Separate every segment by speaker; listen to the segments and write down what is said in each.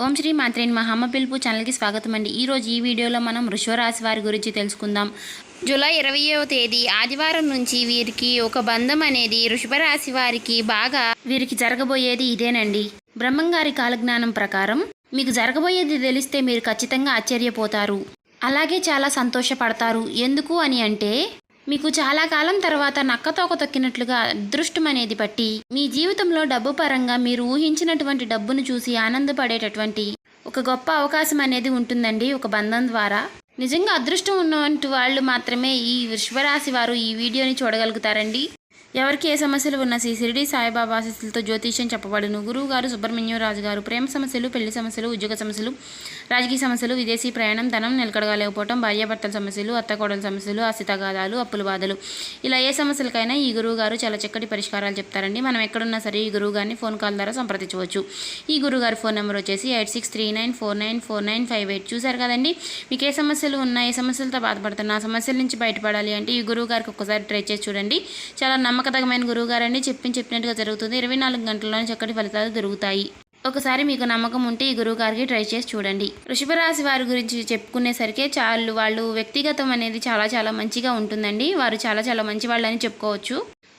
Speaker 1: ఓం శ్రీ మాత్రే నమః. అమ్మ పిలుపు ఛానల్కి స్వాగతం అండి. ఈరోజు ఈ వీడియోలో మనం వృషభరాశి వారి గురించి తెలుసుకుందాం. జూలై 20వ తేదీ ఆదివారం నుంచి వీరికి ఒక బంధం అనేది వృషభరాశి వారికి వీరికి జరగబోయేది ఇదేనండి. బ్రహ్మంగారి కాలజ్ఞానం ప్రకారం మీకు జరగబోయేది తెలిస్తే మీరు ఖచ్చితంగా ఆశ్చర్యపోతారు, అలాగే చాలా సంతోషపడతారు. ఎందుకు అని అంటే మీకు చాలా కాలం తర్వాత నక్కతోక తొక్కినట్లుగా అదృష్టం అనేది పట్టి మీ జీవితంలో డబ్బు పరంగా మీరు ఊహించినటువంటి డబ్బును చూసి ఆనందపడేటటువంటి ఒక గొప్ప అవకాశం అనేది ఉంటుందండి. ఒక బంధం ద్వారా నిజంగా అదృష్టం ఉన్నటువంటి వాళ్ళు మాత్రమే ఈ వృషభరాశి వారు ఈ వీడియోని చూడగలుగుతారండి. ఎవరికి ఏ సమస్యలు ఉన్న శ్రీ షిరిడి సాయిబాబా ఆశీస్సులతో జ్యోతిష్యం చెప్పబడును. గురువు గారు సుబ్రహ్మణ్యం రాజు గారు. ప్రేమ సమస్యలు, పెళ్లి సమస్యలు, ఉద్యోగ సమస్యలు, రాజకీయ సమస్యలు, విదేశీ ప్రయాణం, ధనం నిలకడగా లేకపోవడం, భార్యాభర్తల సమస్యలు, అత్తకోడల సమస్యలు, ఆస్తి తగాదాలు, అప్పుల బాధలు, ఇలా ఏ సమస్యలకైనా ఈ గురువు గారు చాలా చక్కటి పరిష్కారాలు చెప్తారండి. మనం ఎక్కడున్నా సరే ఈ గురువు గారిని ఫోన్ కాల్ ద్వారా సంప్రదించవచ్చు. ఈ గురువు గారి ఫోన్ నెంబర్ వచ్చేసి 8639494958. చూసారు కదండి. మీకు ఏ సమస్యలు ఉన్నా, ఏ సమస్యలతో బాధపడుతున్నా ఆ సమస్యల నుంచి బయటపడాలి అంటే ఈ గురువు గారికి ఒక్కసారి ట్రై చేసి చూడండి. చాలా నమ్మకతగమైన గురువు గారండి. చెప్పినట్టుగా జరుగుతుంది. 24 గంటల్లోనే చక్కటి ఫలితాలు దొరుకుతాయి. ఒకసారి మీకు నమ్మకం ఉంటే ఈ గురువు గారికి ట్రై చేసి చూడండి. వృషభరాశి వారి గురించి చెప్పుకునేసరికి వాళ్ళు వ్యక్తిగతం అనేది చాలా మంచిగా ఉంటుందండి. వారు చాలా మంచి వాళ్ళని చెప్పుకోవచ్చు.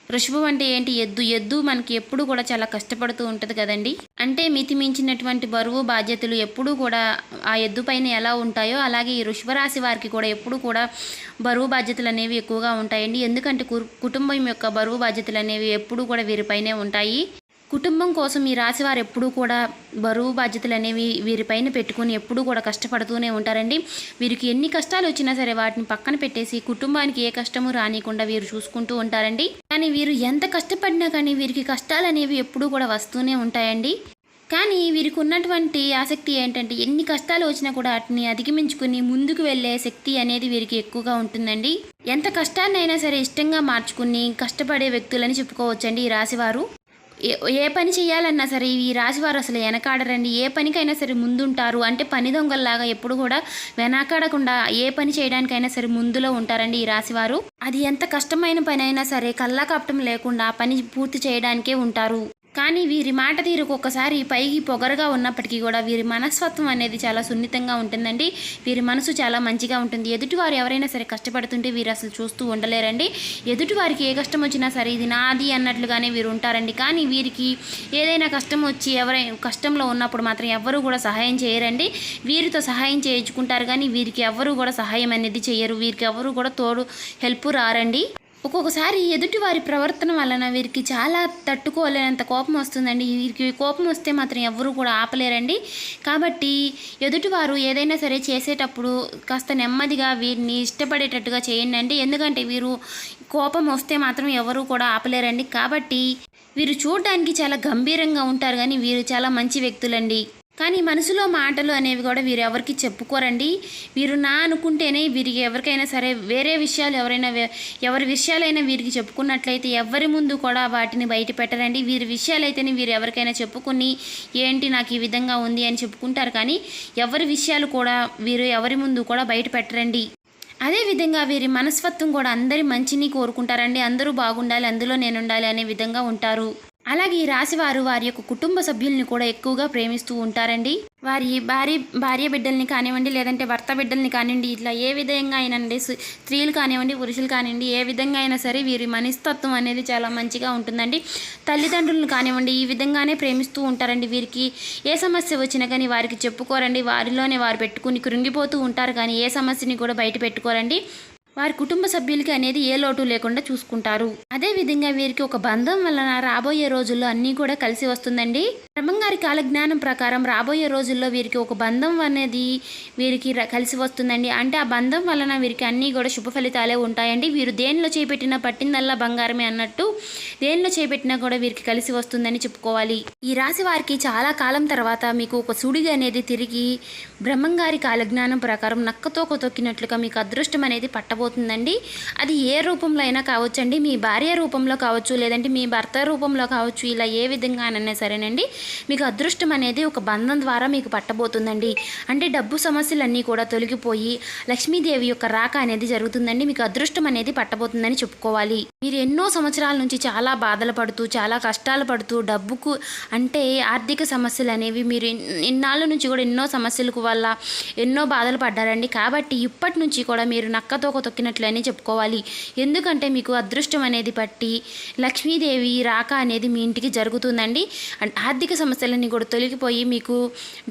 Speaker 1: వృషభం అంటే ఏంటి? ఎద్దు మనకి ఎప్పుడు కూడా చాలా కష్టపడుతూ ఉంటుంది కదండి. అంటే మితిమించినటువంటి బరువు బాధ్యతలు ఎప్పుడూ కూడా ఆ ఎద్దు పైన ఎలా ఉంటాయో అలాగే ఈ వృషభరాశి వారికి కూడా ఎప్పుడు కూడా బరువు బాధ్యతలు అనేవి ఎక్కువగా ఉంటాయండి. ఎందుకంటే కుటుంబం యొక్క బరువు బాధ్యతలు అనేవి ఎప్పుడూ కూడా వీరిపైనే ఉంటాయి. కుటుంబం కోసం ఈ రాశివారు ఎప్పుడూ కూడా బరువు బాధ్యతలు అనేవి వీరిపైన పెట్టుకుని ఎప్పుడూ కూడా కష్టపడుతూనే ఉంటారండి. వీరికి ఎన్ని కష్టాలు వచ్చినా సరే వాటిని పక్కన పెట్టేసి కుటుంబానికి ఏ కష్టము రానికుండా వీరు చూసుకుంటూ ఉంటారండి. కానీ వీరు ఎంత కష్టపడినా కానీ వీరికి కష్టాలు అనేవి ఎప్పుడూ కూడా వస్తూనే ఉంటాయండి. కానీ వీరికి ఉన్నటువంటి ఆసక్తి ఏంటంటే ఎన్ని కష్టాలు వచ్చినా కూడా వాటిని అధిగమించుకుని ముందుకు వెళ్ళే శక్తి అనేది వీరికి ఎక్కువగా ఉంటుందండి. ఎంత కష్టాన్నైనా సరే ఇష్టంగా మార్చుకుని కష్టపడే వ్యక్తులని చెప్పుకోవచ్చండి ఈ రాశివారు. ఏ పని చేయాలన్నా సరే ఈ రాశివారు అసలు వెనకాడరండి. ఏ పనికైనా సరే ముందుంటారు. అంటే పని దొంగల్లాగా ఎప్పుడు కూడా వెనకాడకుండా ఏ పని చేయడానికైనా సరే ముందులో ఉంటారండి ఈ రాశివారు. అది ఎంత కష్టమైన పని అయినా సరే కల్లాకపటం లేకుండా ఆ పని పూర్తి చేయడానికే ఉంటారు. కానీ వీరి మాట తీరుకు ఒక్కసారి పైకి పొగరగా ఉన్నప్పటికీ కూడా వీరి మనస్తత్వం అనేది చాలా సున్నితంగా ఉంటుందండి. వీరి మనసు చాలా మంచిగా ఉంటుంది. ఎదుటివారు ఎవరైనా సరే కష్టపడుతుంటే వీరు అసలు చూస్తూ ఉండలేరండి. ఎదుటివారికి ఏ కష్టం వచ్చినా సరే ఇది నాది అన్నట్లుగానే వీరు ఉంటారండి. కానీ వీరికి ఏదైనా కష్టం వచ్చి ఎవరైనా కష్టంలో ఉన్నప్పుడు మాత్రం ఎవ్వరూ కూడా సహాయం చేయరండి. వీరితో సహాయం చేయించుకుంటారు కానీ వీరికి ఎవ్వరూ కూడా సహాయం అనేది చేయరు. వీరికి ఎవ్వరూ కూడా తోడు హెల్ప్ రారండి. ఒక్కొక్కసారి ఎదుటివారి ప్రవర్తన వలన వీరికి చాలా తట్టుకోలేనంత కోపం వస్తుందండి. వీరికి కోపం వస్తే మాత్రం ఎవ్వరూ కూడా ఆపలేరండి. కాబట్టి ఎదుటివారు ఏదైనా సరే చేసేటప్పుడు కాస్త నెమ్మదిగా వీరిని ఇష్టపడేటట్టుగా చేయండి. ఎందుకంటే వీరు కోపం వస్తే మాత్రం ఎవరూ కూడా ఆపలేరండి. కాబట్టి వీరు చూడడానికి చాలా గంభీరంగా ఉంటారు కానీ వీరు చాలా మంచి వ్యక్తులండి. కానీ మనసులో మాటలు అనేవి కూడా వీరు ఎవరికి చెప్పుకోరండి. వీరు నా అనుకుంటేనే వీరికి ఎవరికైనా సరే వేరే విషయాలు ఎవరి విషయాలైనా వీరికి చెప్పుకున్నట్లయితే ఎవరి ముందు కూడా వాటిని బయట పెట్టరండి. వీరి విషయాలైతేనే వీరు ఎవరికైనా చెప్పుకుని ఏంటి నాకు ఈ విధంగా ఉంది అని చెప్పుకుంటారు. కానీ ఎవరి విషయాలు కూడా వీరు ఎవరి ముందు కూడా బయట పెట్టరండి. అదేవిధంగా వీరి మనస్తత్వం కూడా అందరి మంచిని కోరుకుంటారండి. అందరూ బాగుండాలి, అందులో నేను ఉండాలి అనే విధంగా ఉంటారు. అలాగే ఈ రాశివారు వారి యొక్క కుటుంబ సభ్యుల్ని కూడా ఎక్కువగా ప్రేమిస్తూ ఉంటారండి. వారి భార్య బిడ్డల్ని కానివ్వండి, లేదంటే భర్త బిడ్డల్ని కానివ్వండి, ఇట్లా ఏ విధంగా అయినండి స్త్రీలు కానివ్వండి, పురుషులు కానివ్వండి, ఏ విధంగా అయినా సరే వీరి మనస్తత్వం అనేది చాలా మంచిగా ఉంటుందండి. తల్లిదండ్రులను కానివ్వండి ఈ విధంగానే ప్రేమిస్తూ ఉంటారండి. వీరికి ఏ సమస్య వచ్చినా కానీ వారికి చెప్పుకోరండి. వారిలోనే వారు పెట్టుకుని కృంగిపోతూ ఉంటారు కానీ ఏ సమస్యని కూడా బయట పెట్టుకోరండి. వారి కుటుంబ సభ్యులకి అనేది ఏ లోటు లేకుండా చూసుకుంటారు. అదేవిధంగా వీరికి ఒక బంధం వలన రాబోయే రోజుల్లో అన్నీ కూడా కలిసి వస్తుందండి. బ్రహ్మంగారి కాలజ్ఞానం ప్రకారం రాబోయే రోజుల్లో వీరికి ఒక బంధం అనేది వీరికి కలిసి వస్తుందండి. అంటే ఆ బంధం వలన వీరికి అన్నీ కూడా శుభ ఫలితాలే ఉంటాయండి. వీరు దేనిలో చేపెట్టినా పట్టిందల్లా బంగారమే అన్నట్టు దేనిలో చేపెట్టినా కూడా వీరికి కలిసి వస్తుందని చెప్పుకోవాలి. ఈ రాశి వారికి చాలా కాలం తర్వాత మీకు ఒక సుడిగా అనేది తిరిగి బ్రహ్మంగారి కాలజ్ఞానం ప్రకారం నక్కతోక తొక్కినట్లుగా మీకు అదృష్టం అనేది పట్టబోతుంది. పట్టబోతుందండి. అది ఏ రూపంలో అయినా కావచ్చండి, మీ భార్య రూపంలో కావచ్చు, లేదంటే మీ భర్త రూపంలో కావచ్చు. ఇలా ఏ విధంగానైనా సరేనండి మీకు అదృష్టం అనేది ఒక బంధం ద్వారా మీకు పట్టబోతుందండి. అంటే డబ్బు సమస్యలన్నీ కూడా తొలగిపోయి లక్ష్మీదేవి యొక్క రాక అనేది జరుగుతుందండి. మీకు అదృష్టం అనేది పట్టబోతుందని చెప్పుకోవాలి. మీరు ఎన్నో సంవత్సరాల నుంచి చాలా బాధలు పడుతూ, చాలా కష్టాలు పడుతూ, డబ్బుకు అంటే ఆర్థిక సమస్యలు అనేవి మీరు ఇన్నాళ్ళ నుంచి కూడా ఎన్నో సమస్యలకు వల్ల ఎన్నో బాధలు పడ్డారండి. కాబట్టి ఇప్పటి నుంచి కూడా మీరు నక్కతోక తొక్కినట్లనే చెప్పుకోవాలి. ఎందుకంటే మీకు అదృష్టం అనేది పట్టి లక్ష్మీదేవి రాక అనేది మీ ఇంటికి జరుగుతుందండి. ఆర్థిక సమస్యలన్నీ కూడా తొలగిపోయి మీకు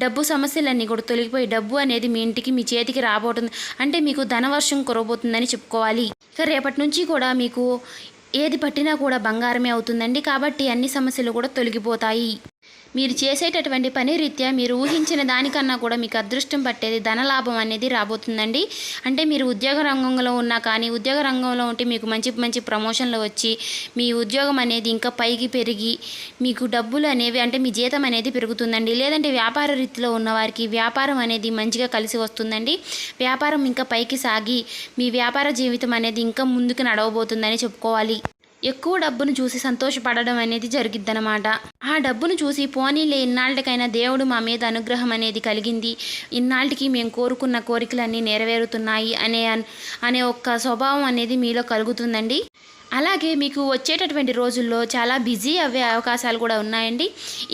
Speaker 1: డబ్బు సమస్యలన్నీ కూడా తొలగిపోయి డబ్బు అనేది మీ ఇంటికి మీ చేతికి రాబోతుంది. అంటే మీకు ధనవర్షం కురవబోతుందని చెప్పుకోవాలి. ఇక రేపటి నుంచి కూడా మీకు ఏది పట్టినా కూడా బంగారమే అవుతుందండి. కాబట్టి అన్ని సమస్యలు కూడా తొలగిపోతాయి. మీరు చేసేటటువంటి పని రీత్యా మీరు ఊహించిన దానికన్నా కూడా మీకు అదృష్టం పట్టేది ధనలాభం అనేది రాబోతుందండి. అంటే మీరు ఉద్యోగ రంగంలో ఉన్నా కానీ ఉద్యోగ రంగంలో ఉంటే మీకు మంచి మంచి ప్రమోషన్లు వచ్చి మీ ఉద్యోగం అనేది ఇంకా పైకి పెరిగి మీకు డబ్బులు అనేవి అంటే మీ జీతం అనేది పెరుగుతుందండి. లేదంటే వ్యాపార రీతిలో ఉన్నవారికి వ్యాపారం అనేది మంచిగా కలిసి వస్తుందండి. వ్యాపారం ఇంకా పైకి సాగి మీ వ్యాపార జీవితం అనేది ఇంకా ముందుకు నడవబోతుందని చెప్పుకోవాలి. ఎక్కువ డబ్బును చూసి సంతోషపడడం అనేది జరిగిద్దనమాట. ఆ డబ్బును చూసి పోనీలే ఇన్నాళ్ళకైనా దేవుడు మా మీద అనుగ్రహం అనేది కలిగింది, ఇన్నాళ్ళకి మేము కోరుకున్న కోరికలన్నీ నెరవేరుతున్నాయి అనే ఒక్క స్వభావం అనేది మీలో కలుగుతుందండి. అలాగే మీకు వచ్చేటటువంటి రోజుల్లో చాలా బిజీ అయ్యే అవకాశాలు కూడా ఉన్నాయండి.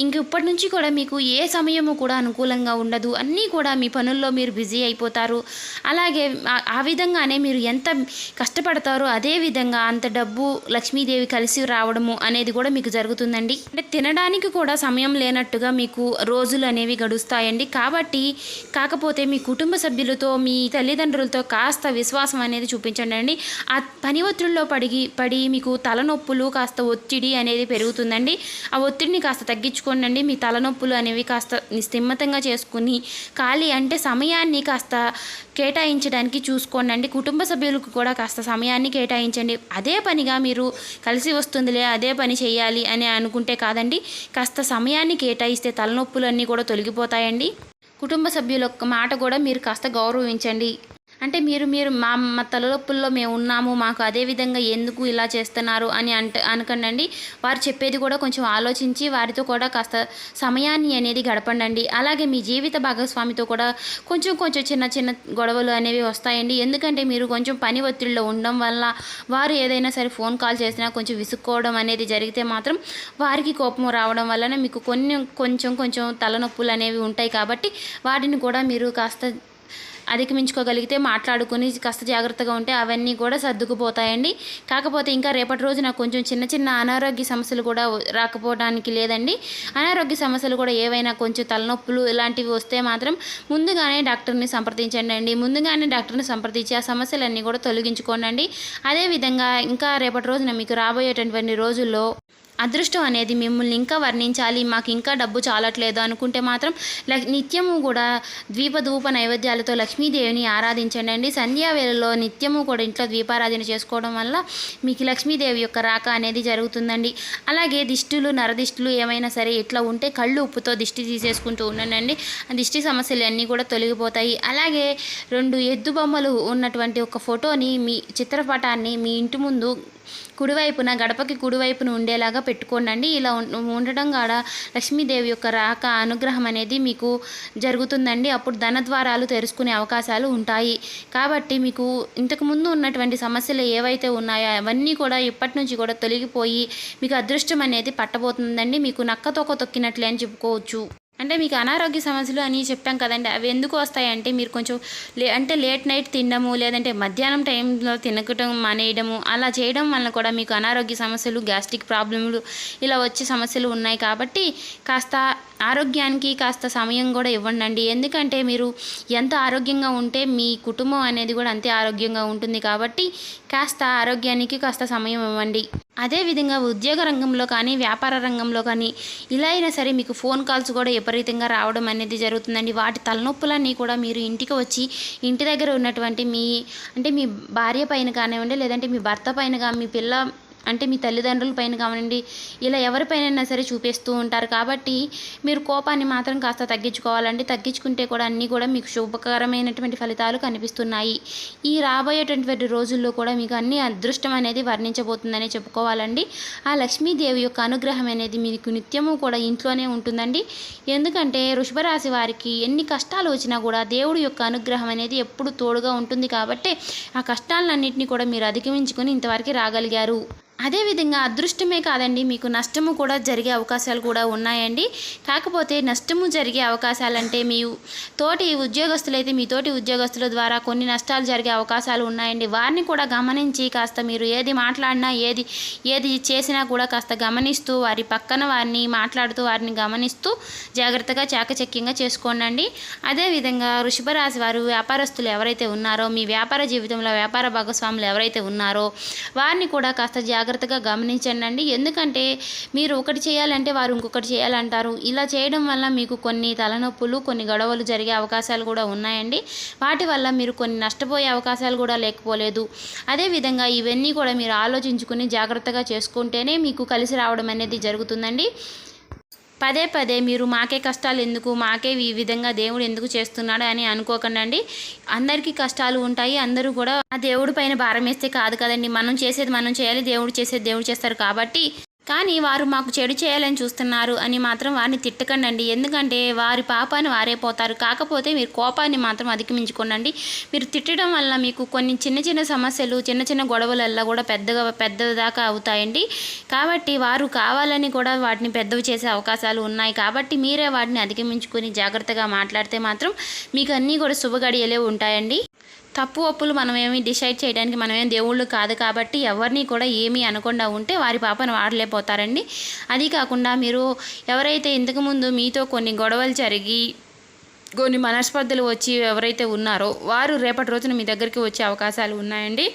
Speaker 1: ఇంక ఇప్పటి నుంచి కూడా మీకు ఏ సమయము కూడా అనుకూలంగా ఉండదు, అన్నీ కూడా మీ పనుల్లో మీరు బిజీ అయిపోతారు. అలాగే ఆ విధంగానే మీరు ఎంత కష్టపడతారో అదే విధంగా అంత డబ్బు లక్ష్మీదేవి కలిసి రావడము అనేది కూడా మీకు జరుగుతుందండి. అంటే తినడానికి కూడా సమయం లేనట్టుగా మీకు రోజులు అనేవి గడుస్తాయండి. కాకపోతే మీ కుటుంబ సభ్యులతో మీ తల్లిదండ్రులతో కాస్త విశ్వాసం అనేది చూపించండి. ఆ పని ఒత్తిడిలో పడి మీకు తలనొప్పులు కాస్త ఒత్తిడి అనేది పెరుగుతుందండి. ఆ ఒత్తిడిని కాస్త తగ్గించుకోండి. మీ తలనొప్పులు అనేవి కాస్త నిస్తిమ్మతంగా చేసుకుని ఖాళీ అంటే సమయాన్ని కాస్త కేటాయించడానికి చూసుకోండి. కుటుంబ సభ్యులకు కూడా కాస్త సమయాన్ని కేటాయించండి. అదే పనిగా మీరు కలిసి వస్తుందిలే అదే పని చేయాలి అని అనుకుంటే కాదండి, కాస్త సమయాన్ని కేటాయిస్తే తలనొప్పులు అన్నీ కూడా తొలగిపోతాయండి. కుటుంబ సభ్యుల మాట కూడా మీరు కాస్త గౌరవించండి. అంటే మీరు మా తలనొప్పుల్లో మేము ఉన్నాము, మాకు అదే విధంగా ఎందుకు ఇలా చేస్తున్నారు అని అనకండి. వారు చెప్పేది కూడా కొంచెం ఆలోచించి వారితో కూడా కాస్త సమయాన్ని అనేది గడపండి. అలాగే మీ జీవిత భాగస్వామితో కూడా కొంచెం చిన్న చిన్న గొడవలు అనేవి వస్తాయండి. ఎందుకంటే మీరు కొంచెం పని ఒత్తిడిలో ఉండడం వల్ల వారు ఏదైనా సరే ఫోన్ కాల్ చేసినా కొంచెం విసుక్కోవడం అనేది జరిగితే మాత్రం వారికి కోపం రావడం వలన మీకు కొంచెం తలనొప్పులు అనేవి ఉంటాయి. కాబట్టి వాటిని కూడా మీరు కాస్త అధిగమించుకోగలిగితే మాట్లాడుకుని కాస్త జాగ్రత్తగా ఉంటే అవన్నీ కూడా సర్దుకుపోతాయండి. కాకపోతే ఇంకా రేపటి రోజున కొంచెం చిన్న అనారోగ్య సమస్యలు కూడా రాకపోవడానికి లేదండి. అనారోగ్య సమస్యలు కూడా ఏవైనా కొంచెం తలనొప్పులు ఇలాంటివి వస్తే మాత్రం ముందుగానే డాక్టర్ని సంప్రదించండి. ముందుగానే డాక్టర్ని సంప్రదించి ఆ సమస్యలన్నీ కూడా తొలగించుకోండి. అదేవిధంగా ఇంకా రేపటి రోజున మీకు రాబోయేటటువంటి రోజుల్లో అదృష్టం అనేది మిమ్మల్ని ఇంకా వర్ణించాలి, మాకు ఇంకా డబ్బు చాలట్లేదు అనుకుంటే మాత్రం నిత్యము కూడా ధూప నైవేద్యాలతో లక్ష్మీదేవిని ఆరాధించండి. సంధ్యావేళలో నిత్యము కూడా ఇంట్లో దీపారాధన చేసుకోవడం వల్ల మీకు లక్ష్మీదేవి యొక్క రాక అనేది జరుగుతుందండి. అలాగే నరదిష్టులు ఏమైనా సరే ఇట్లా ఉంటే కళ్ళు ఉప్పుతో దిష్టి తీసేసుకుంటూ ఉండండి. ఆ దిష్టి సమస్యలు అన్నీ కూడా తొలగిపోతాయి. అలాగే 2 ఎద్దు బొమ్మలు ఉన్నటువంటి ఒక ఫోటోని మీ చిత్రపటాన్ని మీ ఇంటి ముందు కుడివైపున గడపకి కుడివైపున ఉండేలాగా పెట్టుకోండి. ఇలా ఉండడం కూడా లక్ష్మీదేవి యొక్క రాక అనుగ్రహం అనేది మీకు జరుగుతుందండి. అప్పుడు ధన ద్వారాలు తెరుచుకునే అవకాశాలు ఉంటాయి. కాబట్టి మీకు ఇంతకుముందు ఉన్నటువంటి సమస్యలు ఏవైతే ఉన్నాయో అవన్నీ కూడా ఇప్పటి నుంచి కూడా తొలగిపోయి మీకు అదృష్టం అనేది పట్టబోతుందండి. మీకు నక్కతోక తొక్కినట్లే అని చెప్పుకోవచ్చు. అంటే మీకు అనారోగ్య సమస్యలు అని చెప్పాం కదండి, అవి ఎందుకు వస్తాయంటే మీరు కొంచెం లేట్ నైట్ తినడము, లేదంటే మధ్యాహ్నం టైంలో తినకటం మానేయడము, అలా చేయడం వల్ల కూడా మీకు అనారోగ్య సమస్యలు, గ్యాస్ట్రిక్ ప్రాబ్లమ్లు ఇలా వచ్చే సమస్యలు ఉన్నాయి. కాబట్టి కాస్త ఆరోగ్యానికి కాస్త సమయం కూడా ఇవ్వండి. ఎందుకంటే మీరు ఎంత ఆరోగ్యంగా ఉంటే మీ కుటుంబం అనేది కూడా అంతే ఆరోగ్యంగా ఉంటుంది. కాబట్టి కాస్త ఆరోగ్యానికి కాస్త సమయం ఇవ్వండి. అదేవిధంగా ఉద్యోగ రంగంలో కానీ వ్యాపార రంగంలో కానీ ఇలా అయినా సరే మీకు ఫోన్ కాల్స్ కూడా విపరీతంగా రావడం అనేది జరుగుతుందండి. వాటి తలనొప్పులన్నీ కూడా మీరు ఇంటికి వచ్చి ఇంటి దగ్గర ఉన్నటువంటి మీ భార్య పైన కానివ్వండి, లేదంటే మీ భర్త పైన మీ అంటే మీ తల్లిదండ్రుల పైన కానివ్వండి, ఇలా ఎవరిపైనైనా సరే చూపిస్తూ ఉంటారు. కాబట్టి మీరు కోపాన్ని మాత్రం కాస్త తగ్గించుకోవాలండి. తగ్గించుకుంటే కూడా అన్నీ కూడా మీకు శుభకరమైనటువంటి ఫలితాలు కనిపిస్తున్నాయి. ఈ రాబోయేటటువంటి రోజుల్లో కూడా మీకు అన్ని అదృష్టం అనేది వర్ణించబోతుందనే చెప్పుకోవాలండి. ఆ లక్ష్మీదేవి యొక్క అనుగ్రహం అనేది మీకు నిత్యము కూడా ఇంట్లోనే ఉంటుందండి. ఎందుకంటే వృషభ రాశి వారికి ఎన్ని కష్టాలు వచ్చినా కూడా దేవుడి యొక్క అనుగ్రహం అనేది ఎప్పుడు తోడుగా ఉంటుంది. కాబట్టి ఆ కష్టాలన్నింటినీ కూడా మీరు అధిగమించుకొని ఇంతవరకు రాగలిగారు. అదేవిధంగా అదృష్టమే కాదండి, మీకు నష్టము కూడా జరిగే అవకాశాలు కూడా ఉన్నాయండి. కాకపోతే నష్టము జరిగే అవకాశాలంటే మీ తోటి ఉద్యోగస్తులైతే మీ తోటి ఉద్యోగస్తుల ద్వారా కొన్ని నష్టాలు జరిగే అవకాశాలు ఉన్నాయండి. వారిని కూడా గమనించి కాస్త మీరు ఏది మాట్లాడినా ఏది చేసినా కూడా కాస్త గమనిస్తూ వారి పక్కన వారిని మాట్లాడుతూ వారిని గమనిస్తూ జాగ్రత్తగా చాకచక్యంగా చేసుకోండి. అదేవిధంగా వృషభ రాశి వారు వ్యాపారస్తులు ఎవరైతే ఉన్నారో, మీ వ్యాపార జీవితంలో వ్యాపార భాగస్వాములు ఎవరైతే ఉన్నారో వారిని కూడా కాస్త జాగ్రత్తగా గమనించండి. ఎందుకంటే మీరు ఒకటి చేయాలంటే వారు ఇంకొకటి చేయాలంటారు. ఇలా చేయడం వల్ల మీకు కొన్ని తలనొప్పులు, కొన్ని గొడవలు జరిగే అవకాశాలు కూడా ఉన్నాయండి. వాటి వల్ల మీరు కొన్ని నష్టపోయే అవకాశాలు కూడా లేకపోలేదు. అదేవిధంగా ఇవన్నీ కూడా మీరు ఆలోచించుకుని జాగ్రత్తగా చేసుకుంటేనే మీకు కలిసి రావడం అనేది జరుగుతుందండి. పదే పదే మీరు మాకే కష్టాలు ఎందుకు, మాకే ఈ విధంగా దేవుడు ఎందుకు చేస్తున్నాడు అని అనుకోకండి. అందరికీ కష్టాలు ఉంటాయి. అందరూ కూడా ఆ దేవుడి పైన భారం వేస్తే కాదు కదండి. మనం చేసేది మనం చేయాలి, దేవుడు చేసేది దేవుడు చేస్తారు. కాబట్టి కానీ వారు మాకు చెడు చేయాలని చూస్తున్నారు అని మాత్రం వారిని తిట్టకండి. ఎందుకంటే వారి పాపాన్ని వారే పోతారు. కాకపోతే మీరు కోపాన్ని మాత్రం అధిగమించుకోండి. మీరు తిట్టడం వల్ల మీకు కొన్ని చిన్న చిన్న సమస్యలు, చిన్న చిన్న గొడవలల్లా కూడా పెద్ద దాకా అవుతాయండి. కాబట్టి వారు కావాలని కూడా వాటిని పెద్దవి చేసే అవకాశాలు ఉన్నాయి. కాబట్టి మీరే వాటిని అధిగమించుకొని జాగ్రత్తగా మాట్లాడితే మాత్రం మీకు అన్నీ కూడా శుభగడియలే ఉంటాయండి. తప్పు ఒప్పులు మనమేమి డిసైడ్ చేయడానికి మనమేం దేవుళ్ళు కాదు. కాబట్టి ఎవరిని కూడా ఏమీ అనకుండా ఉంటే వారి పాపను వాడలేకపోతారండి. అది కాకుండా మీరు ఎవరైతే ఇంతకుముందు మీతో కొన్ని గొడవలు జరిగి కొన్ని మనస్పర్ధలు వచ్చి ఎవరైతే ఉన్నారో వారు రేపటి రోజున మీ దగ్గరికి వచ్చే అవకాశాలు ఉన్నాయండి.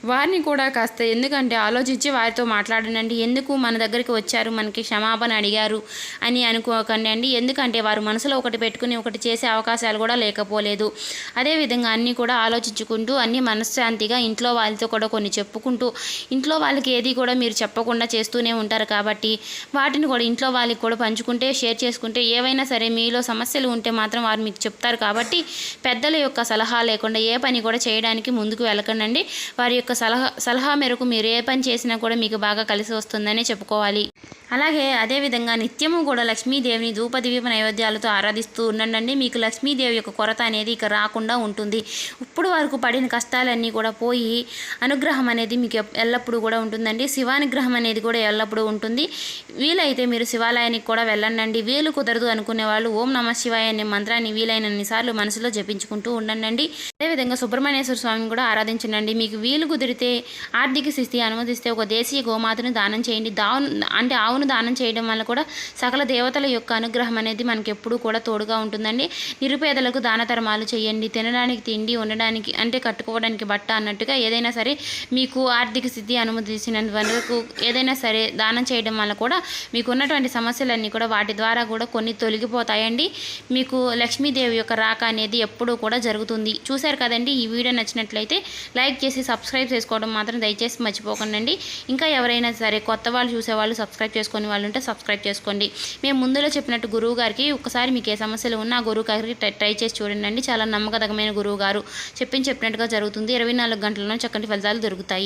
Speaker 1: వారిని కూడా కాస్త ఎందుకంటే ఆలోచించి వారితో మాట్లాడండి. ఎందుకు మన దగ్గరికి వచ్చారు, మనకి క్షమాపణ అడిగారు అని అనుకోకండి అండి. ఎందుకంటే వారు మనసులో ఒకటి పెట్టుకుని ఒకటి చేసే అవకాశాలు కూడా లేకపోలేదు. అదేవిధంగా అన్నీ కూడా ఆలోచించుకుంటూ అన్నీ మనశ్శాంతిగా ఇంట్లో వాళ్ళతో కూడా కొన్ని చెప్పుకుంటూ, ఇంట్లో వాళ్ళకి ఏది కూడా మీరు చెప్పకుండా చేస్తూనే ఉంటారు. కాబట్టి వాటిని కూడా ఇంట్లో వాళ్ళకి కూడా పంచుకుంటే, షేర్ చేసుకుంటే ఏవైనా సరే మీలో సమస్యలు ఉంటే మాత్రం వారు మీకు చెప్తారు. కాబట్టి పెద్దల యొక్క సలహా లేకుండా ఏ పని కూడా చేయడానికి ముందుకు వెళ్ళకండి. వారి యొక్క సలహా మేరకు మీరు ఏ పని చేసినా కూడా మీకు బాగా కలిసి వస్తుందని చెప్పుకోవాలి. అలాగే అదేవిధంగా నిత్యము కూడా లక్ష్మీదేవిని ధూపదీప నైవేద్యాలతో ఆరాధిస్తూ ఉండండి. మీకు లక్ష్మీదేవి యొక్క కొరత అనేది ఇక రాకుండా ఉంటుంది. ఇప్పుడు వరకు పడిన కష్టాలన్నీ కూడా పోయి అనుగ్రహం అనేది మీకు ఎల్లప్పుడూ కూడా ఉంటుందండి. శివానుగ్రహం అనేది కూడా ఎల్లప్పుడూ ఉంటుంది. వీలైతే మీరు శివాలయానికి కూడా వెళ్ళండి. వీలు కుదరదు అనుకునే వాళ్ళు ఓం నమ శివాయ అనే మంత్రాన్ని వీలైనన్నిసార్లు మనసులో జపించుకుంటూ ఉండండి. అదేవిధంగా సుబ్రహ్మణ్యేశ్వర స్వామిని కూడా ఆరాధించండి. మీకు వీలు కుదిరితే ఆర్థిక స్థితి అనుమతిస్తే ఒక దేశీయ గోమాతను దానం చేయండి. అంటే ఆవును దానం చేయడం వల్ల కూడా సకల దేవతల యొక్క అనుగ్రహం అనేది మనకి ఎప్పుడూ కూడా తోడుగా ఉంటుందండి. నిరుపేదలకు దాన ధర్మాలు చేయండి. తినడానికి తిండి, ఉండడానికి అంటే కట్టుకోవడానికి బట్ట అన్నట్టుగా ఏదైనా సరే మీకు ఆర్థిక స్థితి అనుమతించినంత వరకు ఏదైనా సరే దానం చేయడం వల్ల కూడా మీకు ఉన్నటువంటి సమస్యలన్నీ కూడా వాటి ద్వారా కూడా కొన్ని తొలగిపోతాయండి. మీకు లక్ష్మీదేవి యొక్క రాక అనేది ఎప్పుడూ కూడా జరుగుతుంది. చూశారు కదండి. ఈ వీడియో నచ్చినట్లయితే లైక్ చేసి సబ్స్క్రైబ్ చేసుకోవడం మాత్రం దయచేసి మర్చిపోకండి. ఇంకా ఎవరైనా సరే కొత్త వాళ్ళు చూసేవాళ్ళు సబ్స్క్రైబ్ చేసుకునే వాళ్ళు ఉంటే సబ్స్క్రైబ్ చేసుకోండి. మేము ముందులో చెప్పినట్టు గురువు గారికి ఒకసారి మీకు ఏ సమస్యలు ఉన్నా గురువు గారికి ట్రై చేసి చూడండి. చాలా నమ్మకదగమైన గురువు గారు చెప్పినట్టుగా జరుగుతుంది. 24 గంటల్లో చక్కటి ఫలితాలు దొరుకుతాయి.